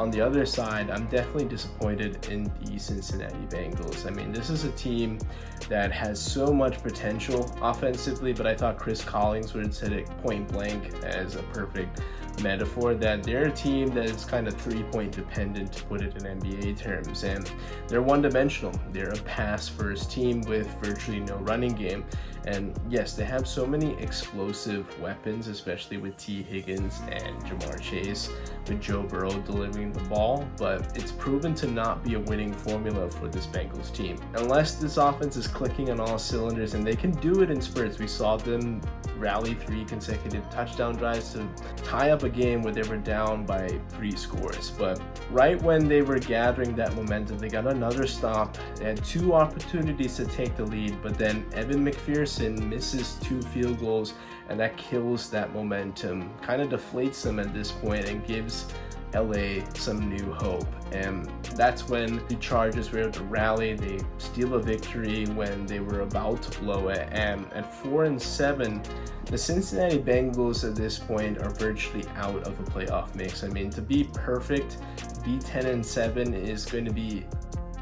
on the other side, I'm definitely disappointed in the Cincinnati Bengals. I mean, this is a team that has so much potential offensively, but I thought Chris Collinsworth said it point blank as a perfect metaphor that they're a team that is kind of 3-point dependent, to put it in NBA terms, and they're one-dimensional. They're a pass-first team with virtually no running game, and yes, they have so many explosive weapons, especially with T. Higgins and Jamar Chase, with Joe Burrow delivering the ball, but it's proven to not be a winning formula for this Bengals team. Unless this offense is clicking on all cylinders, and they can do it in spurts. We saw them rally 3 consecutive touchdown drives to tie up a game where they were down by 3 scores. But right when they were gathering that momentum, they got another stop. They had 2 opportunities to take the lead, but then Evan McPherson misses 2 field goals, and that kills that momentum, kind of deflates them at this point and gives LA some new hope. And that's when the Chargers were able to rally. They steal a victory when they were about to blow it, and at 4-7, the Cincinnati Bengals at this point are virtually out of the playoff mix. I mean, to be perfect, be 10-7 is going to be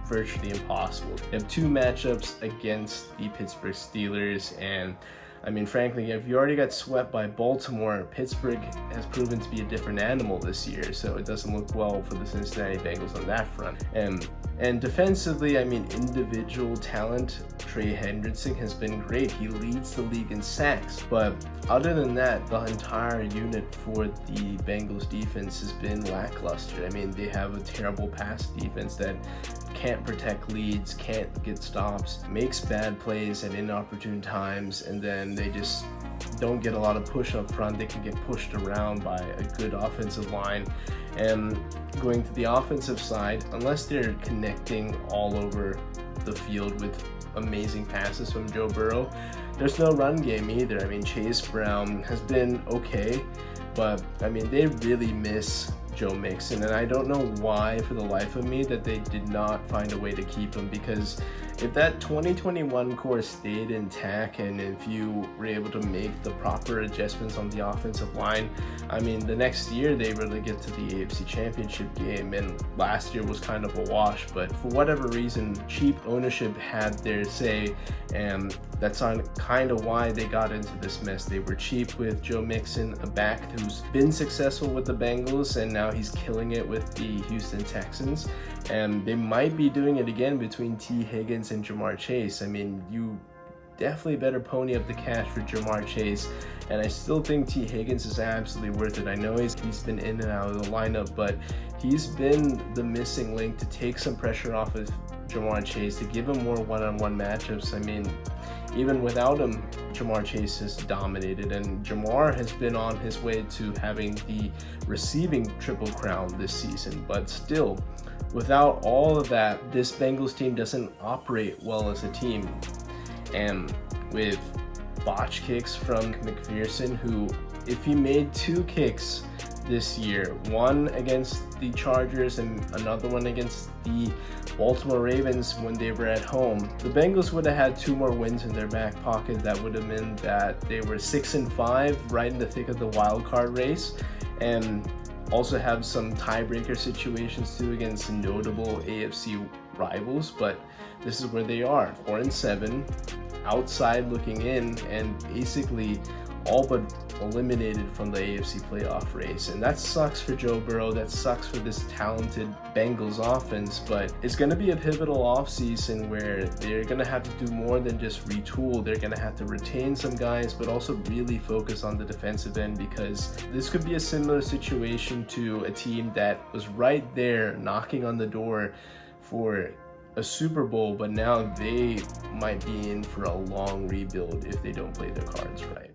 virtually impossible. They have 2 matchups against the Pittsburgh Steelers, and I mean, frankly, if you already got swept by Baltimore, Pittsburgh has proven to be a different animal this year, so it doesn't look well for the Cincinnati Bengals on that front. And defensively, I mean, individual talent, Trey Hendrickson has been great. He leads the league in sacks, but other than that, the entire unit for the Bengals defense has been lackluster. I mean, they have a terrible pass defense that can't protect leads, can't get stops, makes bad plays at inopportune times, and then they just don't get a lot of push up front. They can get pushed around by a good offensive line. And going to the offensive side, unless they're connecting all over the field with amazing passes from Joe Burrow, there's no run game either. I mean, Chase Brown has been okay, but I mean, they really miss Joe Mixon, and I don't know why for the life of me that they did not find a way to keep him, because if that 2021 core stayed intact and if you were able to make the proper adjustments on the offensive line, I mean, the next year they really get to the AFC Championship game, and last year was kind of a wash, but for whatever reason, cheap ownership had their say, and that's kind of why they got into this mess. They were cheap with Joe Mixon, a back who's been successful with the Bengals, and now he's killing it with the Houston Texans, and they might be doing it again between T. Higgins and Jamar Chase. I mean, you definitely better pony up the cash for Jamar Chase, and I still think T. Higgins is absolutely worth it. I know he's been in and out of the lineup, but he's been the missing link to take some pressure off of Jamar Chase, to give him more one-on-one matchups. I mean, even without him, Jamar Chase has dominated, and Jamar has been on his way to having the receiving triple crown this season. But still, without all of that, this Bengals team doesn't operate well as a team. And with botch kicks from McPherson, who, if he made 2 kicks this year, one against the Chargers and another one against the Baltimore Ravens when they were at home, the Bengals would have had 2 more wins in their back pocket. That would have meant that they were 6-5, right in the thick of the wild card race, and also have some tiebreaker situations too against notable AFC rivals. But this is where they are, 4-7, outside looking in, and basically all but eliminated from the AFC playoff race. And that sucks for Joe Burrow, that sucks for this talented Bengals offense, but it's going to be a pivotal offseason where they're going to have to do more than just retool. They're going to have to retain some guys, but also really focus on the defensive end, because this could be a similar situation to a team that was right there knocking on the door for a Super Bowl, but now they might be in for a long rebuild if they don't play their cards right.